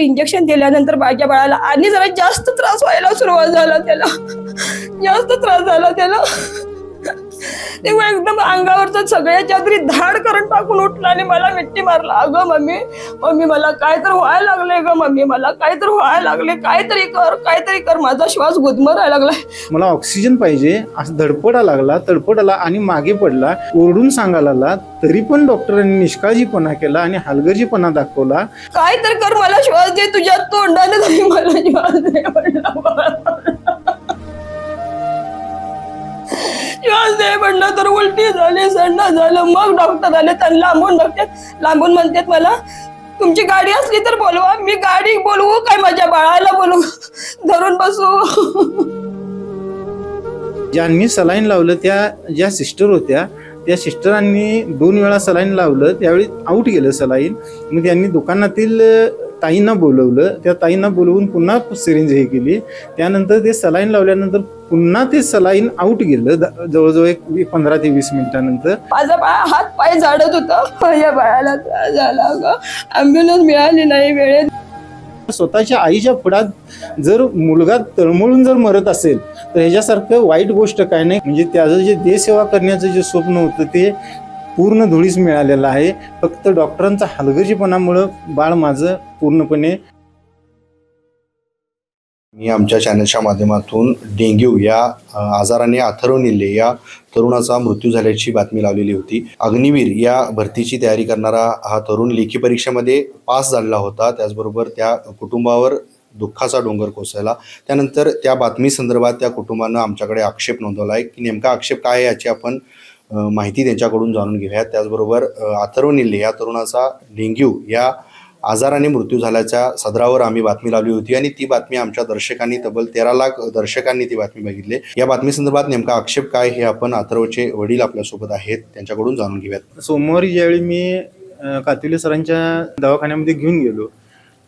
Injection दिल्यानंतर माझ्या बाळाला आणि जरा जास्त त्रास व्हायला सुरुवात झाला, त्याला जास्त त्रास झाला त्याला। तेव्हा एकदम अंगावरचं सगळ्याच्या तरी धाड करून टाकून उठला आणि मला मिठी मारला। अगं मम्मी मम्मी मला काय तर व्हायला लागले ग, मम्मी मला काय तर व्हायला लागले, काहीतरी कर, माझा श्वास गुदमरायला लागलाय, मला ऑक्सिजन पाहिजे असं तडपडाला आणि मागे पडला, ओरडून सांगायला लागला, तरी पण डॉक्टरांनी निष्काळजीपणा केला आणि हलगर्जीपणा दाखवला। काय तर कर, मला श्वास दे, तुझ्या तोंडाने तरी मला श्वास दे श्वास दे म्हणलं तर उलटी झाली, संडास झालं। मग डॉक्टर आले, त्यांना लांबून म्हणतात मला, तुमची गाडी असली तर बोलवा। मी गाडी बोलवू काय, माझ्या बाळाला बोलवू, धरून बसू? ज्यांनी सलाईन लावलं त्या ज्या सिस्टर होत्या, त्या सिस्टरांनी 2 वेळा सलाईन लावलं, त्यावेळी आऊट गेलं सलाईन। मग त्यांनी दुकानातील ताईंना बोलवलं, त्या ताईंना बोलवून पुन्हा सिरिंज हे केली, त्यानंतर ते सलाईन लावल्यानंतर पुन्हा ते सलाईन आऊट गेलं जवळजवळ 15 ते 20 मिनिटानंतर। माझा बाळ हात पाय झाडत होता, माझ्या बाळाला त्रास झाला, ॲम्ब्युलन्स मिळाली नाही वेळेत। स्वतःच्या आईच्या पुढात जर मुलगा तळमळून जर मरत असेल तर ह्याच्यासारखं वाईट गोष्ट काय नाही। म्हणजे त्याचं जे देशसेवा करण्याचं जे स्वप्न होतं ते पूर्ण धुळीस मिळालेलं आहे। फक्त डॉक्टरांचा हलगर्जीपणामुळं बाळ माझं पूर्णपणे। मी आमच्या चॅनलच्या माध्यमातून डेंग्यू या आजाराने अथर्व निल्ले या तरुणाचा मृत्यू झाल्याची बातमी लावलेली होती। अग्निवीर या भरतीची तयारी करणारा हा तरुण लेखी परीक्षेमध्ये पास झालेला होता, त्याचबरोबर त्या कुटुंबावर दुःखाचा डोंगर कोसळला। त्यानंतर त्या बातमी संदर्भात त्या कुटुंबानं आमच्याकडे आक्षेप नोंदवला आहे की नेमका आक्षेप काय आहे याची आपण माहिती त्यांच्याकडून जाणून घेऊयात। त्याचबरोबर अथर्व निल्ले या तरुणाचा डेंग्यू या आजाराने मृत्यू झाल्याच्या सदरावर आम्ही बातमी लावली होती आणि ती बातमी आमच्या दर्शकांनी, तब्बल 13 लाख दर्शकांनी ती बातमी बघितली। या बातमी संदर्भात नेमका आक्षेप काय हे आपण अथर्वचे वडील आपल्यासोबत आहेत, त्यांच्याकडून जाणून घेऊयात। सोमवारी ज्यावेळी मी कातुले सरांच्या दवाखान्यामध्ये घेऊन गेलो,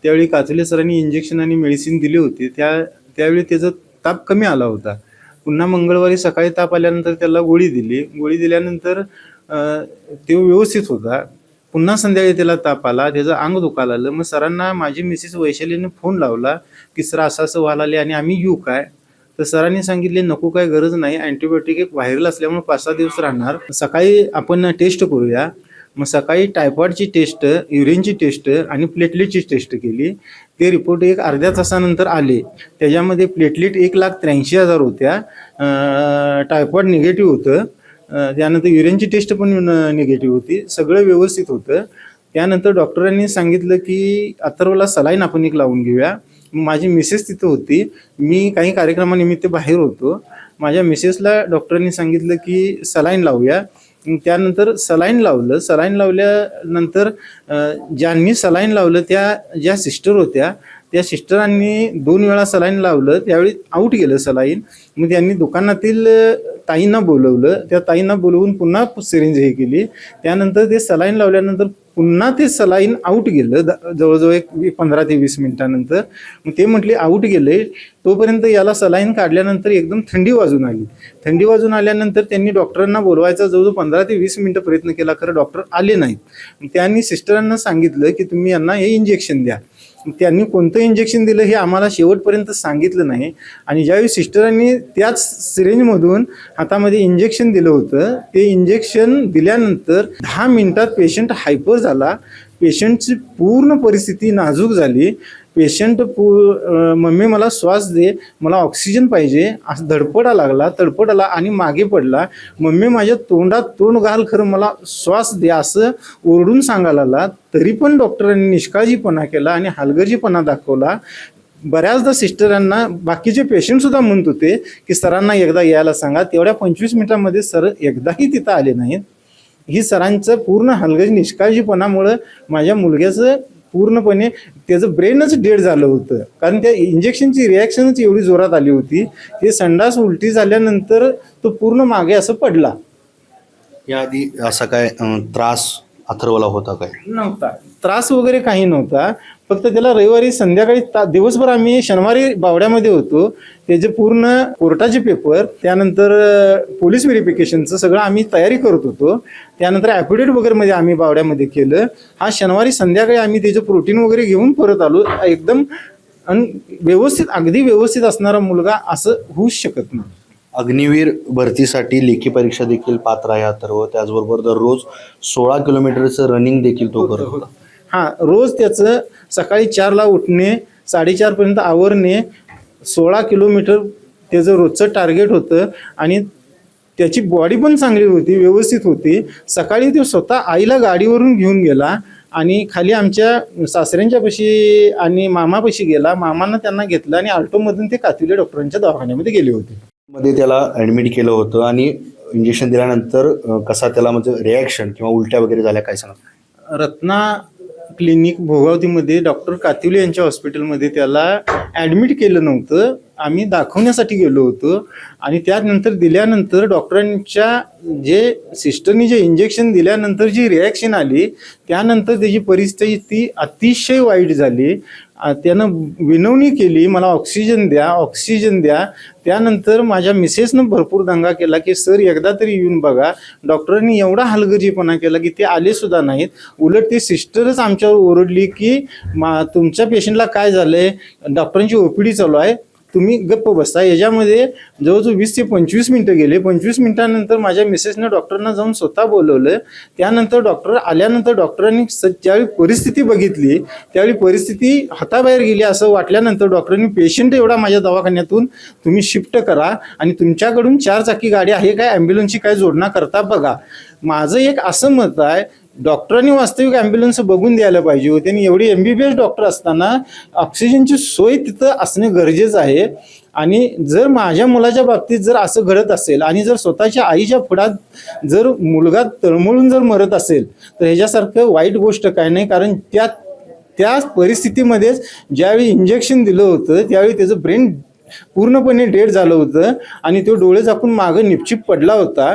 त्यावेळी कातुले सरांनी इंजेक्शन आणि मेडिसिन दिली होती। त्यावेळी त्याचा ताप कमी आला होता। पुन्हा मंगळवारी सकाळी ताप आल्यानंतर त्याला गोळी दिल्यानंतर तो व्यवस्थित होता। पुन्हा संध्याकाळी त्याला ताप आला, त्याचं अंग दुखायला लागलं। मग सरांना माझी मिसेस वैशालीने फोन लावला की सर असं व्हायला लागले आणि आम्ही येऊ काय? तर सरांनी सांगितले नको, काय गरज नाही, अँटीबायोटिक एक व्हायरल असल्यामुळे 5-6 दिवस राहणार, सकाळी आपण टेस्ट करूया। मग सकाळी टायफॉइडची टेस्ट, युरिनची टेस्ट आणि प्लेटलेटची टेस्ट केली। ते रिपोर्ट एक अर्ध्या तासानंतर आले। त्याच्यामध्ये प्लेटलेट 1,83,000 होत्या, टायफॉइड निगेटिव्ह होतं, त्यानंतर युरिनची टेस्ट पण निगेटिव्ह होती, सगळं व्यवस्थित होतं। त्यानंतर डॉक्टरांनी सांगितलं की अथर्वला सलाईन आपण एक लावून घेऊया। माझी मिसेस तिथं होती, मी काही कार्यक्रमानिमित्त बाहेर होतो। माझ्या मिसेसला डॉक्टरांनी सांगितलं की सलाईन लावूया। त्यानंतर सलाईन लावल्यानंतर ज्यांनी सलाईन लावलं त्या ज्या सिस्टर होत्या, त्या सिस्टरांनी 2 वेळा सलाईन लावलं, त्यावेळी आऊट गेलं सलाईन। मग त्यांनी दुकानातील ताईंना बोलवलं, त्या ताईंना बोलवून पुन्हा सिरिंज हे केली, त्यानंतर ते सलाईन लावल्यानंतर पुन्हा ते सलाईन आऊट गेलं जवळजवळ 15 ते 20 मिनिटानंतर। मग ते म्हटले आऊट गेले, तोपर्यंत याला सलाईन काढल्यानंतर एकदम थंडी वाजून आली। थंडी वाजून आल्यानंतर त्यांनी डॉक्टरांना बोलवायचा जवळजवळ 15 ते 20 मिनिटं प्रयत्न केला, खरं डॉक्टर आले नाहीत। त्यांनी सिस्टरांना सांगितलं की तुम्ही यांना हे इंजेक्शन द्या। त्यांनी कोणतं इंजेक्शन दिलं हे आम्हाला शेवटपर्यंत सांगितलं नाही। आणि ज्यावेळी सिस्टरांनी त्याच सिरिंजमधून हातामध्ये इंजेक्शन दिलं होतं, ते इंजेक्शन दिल्यानंतर 10 मिनिटात पेशंट हायपर झाला, पेशंटची पूर्ण परिस्थिती नाजूक झाली। पेशंट मम्मी मला श्वास दे, मला ऑक्सिजन पाहिजे असं तडपडाला आणि मागे पडला। मम्मी माझ्या तोंडात तोंड घाल, खरं मला श्वास दे असं ओरडून सांगायला लागला, तरी पण डॉक्टरांनी निष्काळजीपणा केला आणि हलगर्जीपणा दाखवला। बऱ्याचदा सिस्टरांना बाकीचे पेशंट सुद्धा म्हणत होते की सरांना एकदा यायला सांगा, तेवढ्या 25 मिनिटांमध्ये सर एकदाही तिथं आले नाहीत। ही सरांचं पूर्ण निष्काळजीपणामुळं माझ्या मुलग्याचं पूर्णपणे त्याचं ब्रेनच डेड झालं होतं, कारण त्या इंजेक्शनची रिॲक्शनच एवढी जोरात आली होती। ते संडास उलटी झाल्यानंतर तो पूर्ण मागे असं पडला। याआधी असा काय त्रास अथर्वला होता काय? नव्हता, त्रास वगैरे काही नव्हता, फक्त त्याला रविवारी संध्याकाळी दिवसभर आम्ही शनिवारी बावड्यामध्ये होतो. त्याचे पूर्ण कोर्टाचे पेपर, त्यानंतर पोलीस व्हेरिफिकेशनचं सगळं आम्ही तयारी करत होतो. त्यानंतर ॲफिडेविट वगैरे मध्ये आम्ही बावड्यामध्ये केलं. हा शनिवारी संध्याकाळी आम्ही त्याचं प्रोटीन वगैरे घेऊन परत आलो. एकदम व्यवस्थित, अगदी व्यवस्थित असणारा मुलगा असं होऊच शकत नाही. अग्निवीर भरतीसाठी लेखी परीक्षा देखील पात्र आहे अथर्व. त्याचबरोबर दररोज 16 किलोमीटरचं रनिंग देखील तो करत होता. हां, रोज त्याचं सकाळी 4ला उठणे, 4:30 पर्यंत आवरणे, 16 किलोमीटर त्याचं रोजचं टार्गेट होतं. आणि त्याची बॉडी पण चांगली होती, व्यवस्थित होती. सकाळी तो स्वतः आईला गाडीवरून घेऊन गेला आणि खाली आमच्या सासऱ्यांच्यापाशी आणि मामापाशी गेला. मामानं त्यांना घेतलं आणि ऑल्टोमधून ते कातिवले डॉक्टरांच्या दवाखान्यामध्ये गेले होते. मध्ये त्याला ॲडमिट केलं होतं आणि इंजेक्शन दिल्यानंतर कसा त्याला म्हणजे रिॲक्शन किंवा उलट्या वगैरे झाल्या, काय सांगा? रत्ना क्लिनिक भोगावतीमध्ये डॉक्टर कातिवले यांच्या हॉस्पिटलमध्ये त्याला ॲडमिट केलं नव्हतं. आम्ही दाखवण्यासाठी गेलो होतो आणि त्यानंतर दिल्यानंतर डॉक्टरांच्या सिस्टरनी जे इंजेक्शन दिल्यानंतर जी रिॲक्शन आली त्यानंतर त्याची परिस्थिती अतिशय वाईट झाली. त्यानं विनवणी केली, मला ऑक्सिजन द्या, ऑक्सिजन द्या. त्यानंतर माझ्या मिसेसनं भरपूर दंगा केला की सर एकदा तरी येऊन बघा. डॉक्टरांनी एवढा हलगर्जीपणा केला की ते आले सुद्धा नाहीत. उलट ते सिस्टरच आमच्यावर ओरडली की तुमच्या पेशंटला काय झालंय, डॉक्टरांची ओपीडी चालू आहे, तुम्ही गप्प बसता. याच्यामध्ये जवळजवळ 20 ते 25 मिनटं गेले. 25 मिनिटानंतर माझ्या मिसेसनं डॉक्टरांना जाऊन स्वतः बोलवलं. त्यानंतर डॉक्टर आल्यानंतर डॉक्टरांनी ज्यावेळी परिस्थिती बघितली त्यावेळी परिस्थिती हाताबाहेर गेली असं वाटल्यानंतर डॉक्टरांनी पेशंट एवढा माझ्या दवाखान्यातून तुम्ही शिफ्ट करा आणि तुमच्याकडून 4 चाकी गाडी आहे काय, ॲम्ब्युलन्सची काय जोडणा करता बघा. माझं एक असं मत आहे, डॉक्टरांनी वास्तविक ॲम्ब्युलन्स बघून द्यायला पाहिजे होते. आणि एवढी MBBS डॉक्टर असताना ऑक्सिजनची सोय तिथं असणे गरजेचं आहे. आणि जर माझ्या मुलाच्या बाबतीत जर असं घडत असेल आणि जर स्वतःच्या आईच्या पुढात जर मुलगा तळमळून जर मरत असेल तर ह्याच्यासारखं वाईट गोष्ट काय नाही. कारण त्या परिस्थितीमध्येच ज्यावेळी इंजेक्शन दिलं होतं त्यावेळी त्याचं ब्रेन पूर्णपणे डेड झालं होतं आणि तो डोळे झाकून मागं निपचिप पडला होता.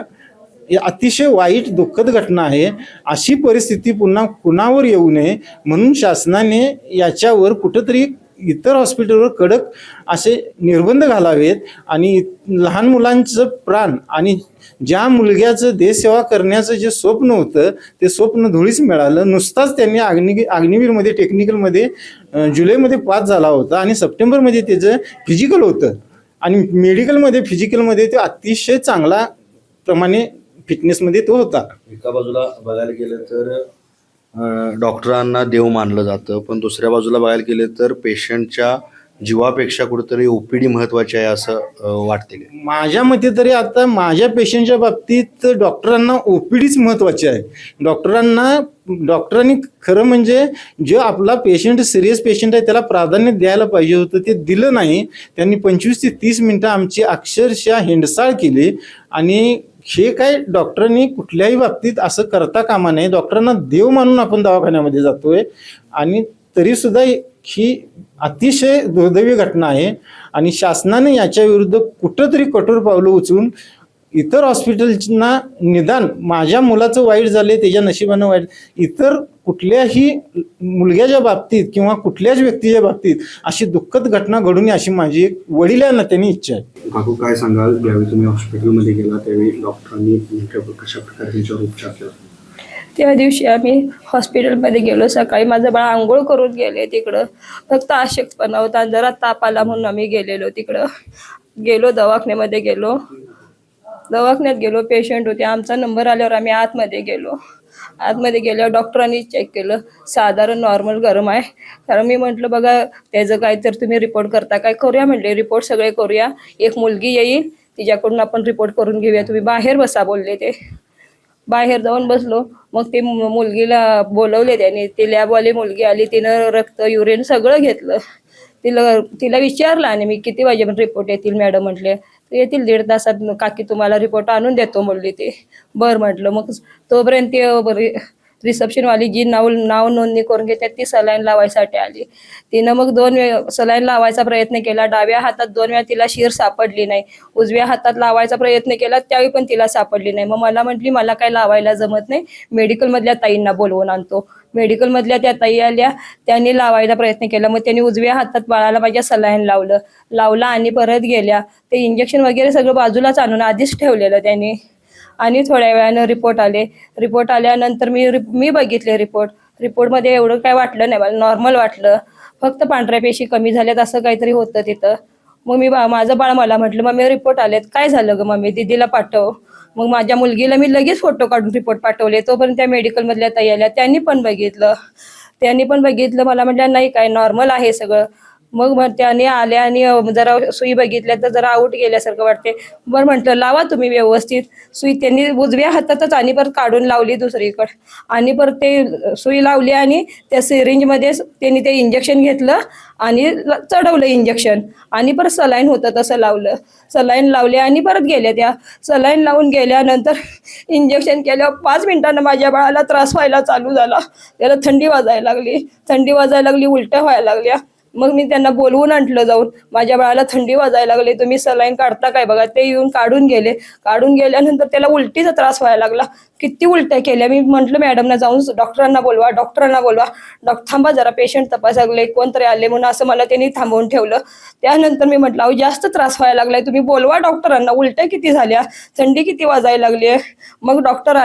ही अतिशय वाईट दुःखद घटना आहे. अशी परिस्थिती पुन्हा कुणावर येऊ नये म्हणून शासनाने याच्यावर कुठंतरी इतर हॉस्पिटलवर कडक असे निर्बंध घालावेत. आणि लहान मुलांचं प्राण आणि ज्या मुलग्याचं देशसेवा करण्याचं जे स्वप्न होतं ते स्वप्न धुळीस मिळालं. नुसताच त्यांनी अग्निवीरमध्ये टेक्निकलमध्ये जुलैमध्ये पास झाला होता आणि सप्टेंबरमध्ये त्याचं फिजिकल होतं आणि फिजिकलमध्ये तो अतिशय चांगला प्रमाणे फिटनेसमध्ये तो होता. एका बाजूला बघायला गेलं तर डॉक्टरांना देव मानलं जातं, पण दुसऱ्या बाजूला बघायला गेलं तर पेशंटच्या जीवापेक्षा कुठेतरी OPD महत्त्वाची आहे असं वाटते. माझ्या मते तरी आता माझ्या पेशंटच्या बाबतीत डॉक्टरांना OPDच महत्त्वाची आहे. डॉक्टरांनी खरं म्हणजे जो आपला पेशंट सिरियस पेशंट आहे त्याला प्राधान्य द्यायला पाहिजे होतं, ते दिलं नाही. त्यांनी 25 ते 30 मिनटं आमची अक्षरशः हेंडसाळ केली. आणि हे काय डॉक्टरांनी कुठल्याही बाबतीत असं करता कामा नये. डॉक्टरांना देव मानून आपण दवाखान्यामध्ये जातोय आणि तरीसुद्धा ही अतिशय दुर्दैवी घटना आहे. आणि शासनाने याच्या विरुद्ध कुठंतरी कठोर पावलं उचलून इतर हॉस्पिटलना निदान माझ्या मुलाचं वाईट झाले त्याच्या नशिबानं वाईट, इतर कुठल्याही मुलग्याच्या बाबतीत किंवा कुठल्याच व्यक्तीच्या बाबतीत अशी दुःखद घटना घडू नये अशी माझी एक वडिला नात्याने इच्छा आहे. काकू, काय सांगाल, ज्यावेळी तुम्ही हॉस्पिटलमध्ये गेला त्यावेळी डॉक्टरांनी कशा प्रकारे त्यांच्यावर उपचार केला? त्या दिवशी आम्ही हॉस्पिटलमध्ये गेलो. सकाळी माझं बाळ आंघोळ करून गेले तिकडं. फक्त अशक्तपणा होता, जरा ताप आला म्हणून आम्ही गेलो दवाखान्यामध्ये गेलो. पेशंट होते. आमचा नंबर आल्यावर आम्ही आतमध्ये गेल्यावर डॉक्टरांनी चेक केलं. साधारण नॉर्मल गरम आहे. कारण मी म्हटलं बघा त्याचं काय तर तुम्ही रिपोर्ट करता काय, करूया म्हटले, रिपोर्ट सगळे करूया. एक मुलगी येईल तिच्याकडून आपण रिपोर्ट करून घेऊया, तुम्ही बाहेर बसा बोलले. ते बाहेर जाऊन बसलो. मग ते मुलगीला बोलवले त्यांनी. ती लॅबवाली मुलगी आली, तिनं रक्त युरिन सगळं घेतलं. तिला विचारलं आणि मी किती वाजेपर्यंत रिपोर्ट येतील मॅडम म्हटले. येतील 1.5 तासात काकी तुम्हाला रिपोर्ट आणून देतो म्हणली. ते बरं म्हटलं. मग तोपर्यंत ते रिसेप्शनवाली जी नाव नोंदणी करून घेतात ती सलाईन लावायसाठी आली. तिनं मग 2 वेळा सलाईन लावायचा प्रयत्न केला. डाव्या हातात 2 वेळा तिला शीर सापडली नाही. उजव्या हातात लावायचा प्रयत्न केला त्यावेळी पण तिला सापडली नाही. मग मला म्हटली मला काय लावायला जमत नाही, मेडिकलमधल्या ताईंना बोलवून आणतो. मेडिकलमधल्या त्या ताई आल्या, त्यांनी लावायचा प्रयत्न केला. मग त्यांनी उजव्या हातात बाळाला माझ्या सलाईन लावलं आणि परत गेल्या. ते इंजेक्शन वगैरे सगळं बाजूलाच आणून आधीच ठेवलेलं त्यांनी. आणि थोड्या वेळानं रिपोर्ट आल्यानंतर मी बघितले रिपोर्टमध्ये एवढं काय वाटलं नाही मला, नॉर्मल वाटलं. फक्त पांढऱ्या पेशी कमी झाल्यात असं काहीतरी होतं तिथं. मग माझं बाळ मला म्हटलं, मम्मी रिपोर्ट आलेत, काय झालं ग मम्मी, दीदीला पाठव. मग माझ्या मुलगीला मी लगेच फोटो काढून रिपोर्ट पाठवले. तोपर्यंत त्या मेडिकलमधल्या ताई आल्या, त्यांनी पण बघितलं. मला म्हटलं नाही काय नॉर्मल आहे सगळं. मग त्याने आल्या आणि जरा सुई बघितल्या तर जरा आऊट गेल्यासारखं वाटते. बरं म्हटलं लावा तुम्ही व्यवस्थित सुई. त्यांनी उजव्या हातातच आणि परत काढून लावली दुसरीकडे, आणि परत ते सुई लावली आणि त्या सिरिंजमध्ये त्यांनी ते इंजेक्शन घेतलं आणि चढवलं इंजेक्शन, आणि परत सलाईन होतं तसं सलाईन लावले आणि परत गेल्या. त्या सलाईन लावून गेल्यानंतर इंजेक्शन केल्यावर 5 मिनिटांना माझ्या बाळाला त्रास व्हायला चालू झाला. त्याला थंडी वाजायला लागली, उलट्या व्हायला लागल्या. मग मी त्यांना बोलवून आणलं जाऊन, माझ्या बाळाला थंडी वाजायला लागली, तुम्ही सलाईन काढता काय बघा. ते येऊन काढून गेल्यानंतर त्याला उलटीचा त्रास व्हायला लागला. किती उलट्या केल्या. मी म्हटलं मॅडमना जाऊन डॉक्टरांना बोलवा. थांबा जरा, पेशंट तपासायला कोणतरी आले म्हणून असं मला त्यांनी थांबवून ठेवलं. त्यानंतर मी म्हटलं अहो जास्त त्रास व्हायला लागलाय, तुम्ही बोलवा डॉक्टरांना, उलट्या किती झाल्या, थंडी किती वाजायला लागली. मग डॉक्टर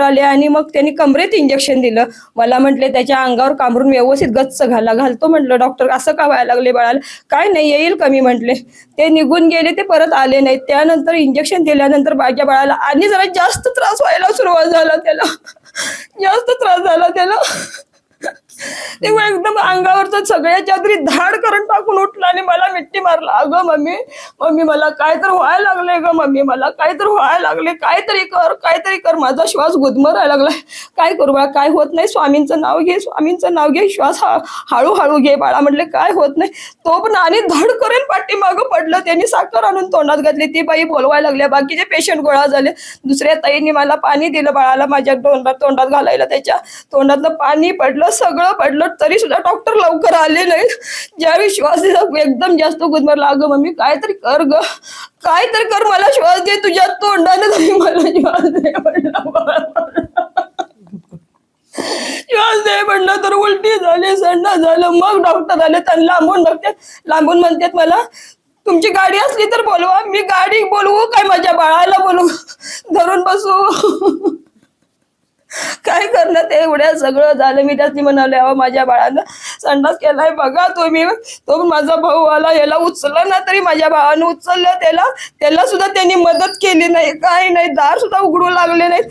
आले आणि मग त्यांनी कमरेत इंजेक्शन दिलं. मला म्हटले त्याच्या अंगावर कामरून व्यवस्थित गच्च घालतो. म्हटलं डॉक्टर असं का व्हायला लागले बाळाला, काय नाही येईल कमी म्हटले. ते निघून गेले, ते परत आले नाहीत. त्यानंतर इंजेक्शन दिल्यानंतर माझ्या बाळाला आणि जरा जास्त त्रास व्हायला सुरुवात झाला. जास्त त्रास झाला त्याला. ते एकदम अंगावरचं सगळ्या चादरी धाड करून टाकून उठला आणि मला मिठी मारला. अगं मम्मी मला काय तर व्हायला लागले ग मम्मी, मला काय तर व्हायला लागले, काहीतरी कर. माझा श्वास गुदमरायला लागलाय, काय करू बाळा, काय होत नाही, स्वामींचं नाव घे, श्वास हळूहळू घे बाळा. म्हटले काय होत नाही. तो पण आणि धड करेल पाठीमागं पडलं. त्यांनी साखर आणून तोंडात घातली. ती बाई बोलवायला लागल्या, बाकीचे पेशंट गोळा झाले. दुसऱ्या ताईंनी मला पाणी दिलं बाळाला माझ्या तोंडात घालायला. त्याच्या तोंडातलं पाणी पडलं, सगळं पडलं, तरी सुद्धा डॉक्टर लवकर आले नाही. ज्यावेळी श्वास एकदम जास्त गुदमरला, अगं मम्मी काहीतरी कर, मला श्वास दे, तुझ्या तोंडाने तरी मला श्वास दे म्हणलं तर उलटी झाली, संडास झालं. मग डॉक्टर आले, त्यांना लांबून म्हणतात मला, तुमची गाडी असली तर बोलवा. मी गाडी बोलवू काय, माझ्या बाळाला बोलवू, धरून बसू, काय करणार. ते एवढ्या सगळं झालं. मी त्याची म्हणाले अहो माझ्या बाळानं संडास केलाय बघा तुम्ही. तो माझा भाऊ आला, याला उचललं ना तरी माझ्या भावानं उचललं. त्याला सुद्धा त्यांनी मदत केली नाही, काही नाही, दार सुद्धा उघडू लागले नाहीत.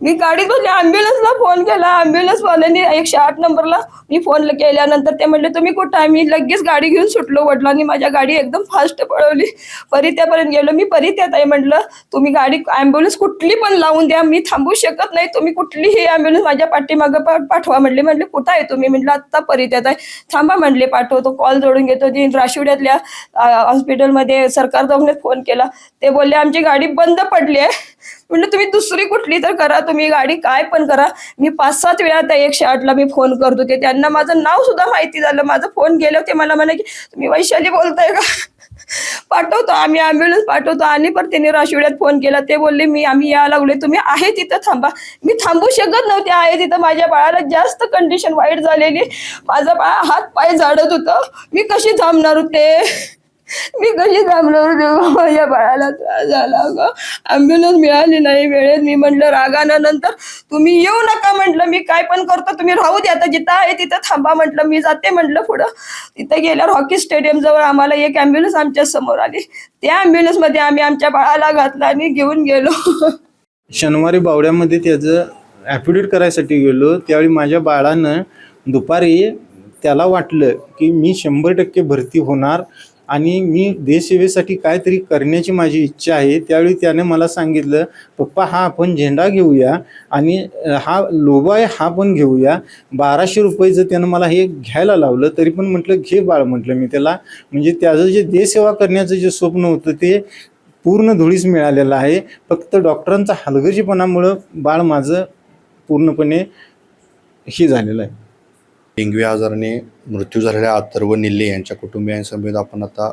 मी गाडीत बसले, ॲम्ब्युलन्सला फोन केला. ॲम्ब्युलन्सवाल्यांनी 108 नंबरला मी फोन केल्यानंतर ते म्हणले तुम्ही कुठं आहे. मी लगेच गाडी घेऊन सुटलो. वडिलांनी माझ्या गाडी एकदम फास्ट पळवली, परित्यापर्यंत गेलो. मी परित्यात आहे म्हटलं, तुम्ही गाडी ॲम्ब्युलन्स कुठली पण लावून द्या, मी थांबू शकत नाही, तुम्ही कुठलीही ॲम्ब्युलन्स माझ्या पाठीमागं पाठवा म्हटले. कुठं आहे तुम्ही. म्हटलं आत्ता परित्यात आहे. थांबा म्हटले, पाठवतो, कॉल जोडून घेतो. ती राशिवड्यातल्या हॉस्पिटलमध्ये सरकार दवाखान्यात फोन केला. ते बोलले आमची गाडी बंद पडली आहे. म्हणजे तुम्ही दुसरी कुठली तर करा, तुम्ही गाडी काय पण करा. मी 5-7 वेळा त्या 108ला मी फोन करत होते. त्यांना माझं नाव सुद्धा माहिती झालं. माझं फोन गेलं, ते मला म्हणे की तुम्ही वैशाली बोलताय का, पाठवतो आम्ही ॲम्ब्युलन्स पाठवतो. आणि पण त्यांनी राशिवड्यात फोन केला. ते बोलले आम्ही यायला लागले, तुम्ही आहे तिथं थांबा. मी थांबू शकत नव्हते, आहे तिथं. माझ्या बाळाला जास्त कंडिशन वाईट झालेली, माझा बाळ हात पाय झाडत होतं. मी कशी थांबणार होते, माझ्या बाळाला त्रास झाला ग. ॲम्ब्युलन्स मिळाली नाही वेळेत. मी म्हटलं रागानं, नंतर तुम्ही येऊ नका म्हटलं, मी काय पण करतो, तुम्ही राहू द्या, आता जिथं आहे तिथं थांबा म्हटलं. मी जाते म्हटलं पुढं. तिथं गेल्यावर हॉकी स्टेडियम जवळ आम्हाला एक ॲम्ब्युलन्स आमच्या समोर आली. त्या ॲम्ब्युलन्समध्ये आम्ही आमच्या बाळाला घातलं आणि घेऊन गेलो. शनिवारी बावड्यामध्ये त्याचं ॲफिडेविट करायसाठी गेलो. त्यावेळी माझ्या बाळानं दुपारी त्याला वाटलं की मी 100% भरती होणार आणि मी देशसेवेसाठी काहीतरी करण्याची माझी इच्छा आहे. त्यावेळी त्याने मला सांगितलं पप्पा हा आपण झेंडा घेऊया आणि हा लोगो आहे हा पण घेऊया. 1200 रुपयेचं त्यानं मला हे घ्यायला लावलं. तरी पण म्हटलं घे बाळ म्हटलं मी त्याला. म्हणजे त्याचं जे देशसेवा करण्याचं जे स्वप्न होतं ते पूर्ण धुळीस मिळालेलं आहे. फक्त डॉक्टरांचा हलगर्जीपणामुळं बाळ माझं पूर्णपणे हे झालेलं आहे. डेंग्यू या आजाराने मृत्यू झालेल्या अथर्व निल्ले यांच्या कुटुंबियांसमवेत आपण आता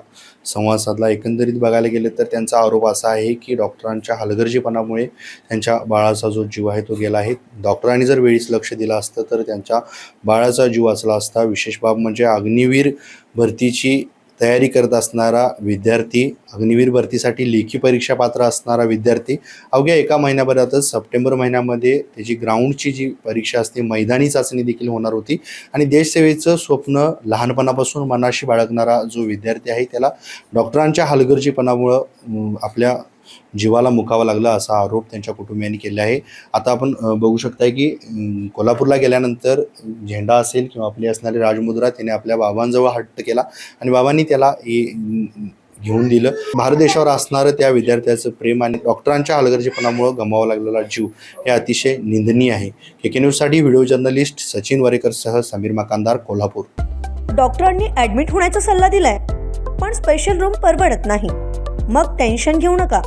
संवाद साधला. एकंदरीत बघायला गेले तर त्यांचा आरोप असा आहे की डॉक्टरांच्या हलगर्जीपणामुळे त्यांच्या बाळाचा जो जीव आहे तो गेला आहे. डॉक्टरांनी जर वेळीच लक्ष दिलं असतं तर त्यांच्या बाळाचा जीव वाचला असता. विशेष बाब म्हणजे अग्निवीर भरतीची तयारी करत असणारा विद्यार्थी, अग्निवीर भरतीसाठी लेखी परीक्षा पात्र असणारा विद्यार्थी अवघ्या एका महिन्याभरातच सप्टेंबर महिन्यामध्ये त्याची ग्राउंडची जी परीक्षा असते, मैदानी चाचणी देखील होणार होती आणि देशसेवेचं स्वप्न लहानपणापासून मनाशी बाळगणारा जो विद्यार्थी आहे त्याला डॉक्टरांच्या हलगर्जीपणामुळं आपल्या जीवाला मुकावं लागलं असा आरोप त्यांच्या कुटुंबियांनी केला आहे. आता आपण बघू शकताय की कोल्हापूरला गेल्यानंतर झेंडा असेल किंवा आपली असणारी राजमुद्रा त्याने आपल्या बाबांजवळ हट्ट केला आणि बाबांनी त्याला घेऊन दिलं. भारत देशावर असणारं त्या विद्यार्थ्याचं प्रेम आणि डॉक्टरांच्या हलगर्जीपणामुळं गमावा लागलेला जीव हे अतिशय निंदनीय आहे. KK न्यूजसाठी व्हिडिओ जर्नलिस्ट सचिन वरेकरसह समीर मकानदार, कोल्हापूर. डॉक्टरांनी ॲडमिट होण्याचा सल्ला दिलाय, पण स्पेशल रूम परवडत नाही. मग टेन्शन घेऊ नका.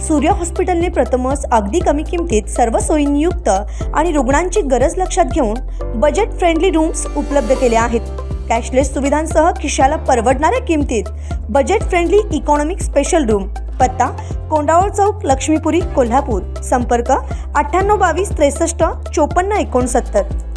सूर्य हॉस्पिटलने प्रथमच अगदी कमी किमतीत सर्व सोयींयुक्त आणि रुग्णांची गरज लक्षात घेऊन बजेट फ्रेंडली रूम्स उपलब्ध केले आहेत. कॅशलेस सुविधांसह खिशाला परवडणाऱ्या किमतीत budget friendly economic special room. पत्ता कोंडावळ चौक, लक्ष्मीपुरी, कोल्हापूर. संपर्क 9822 63 54 69.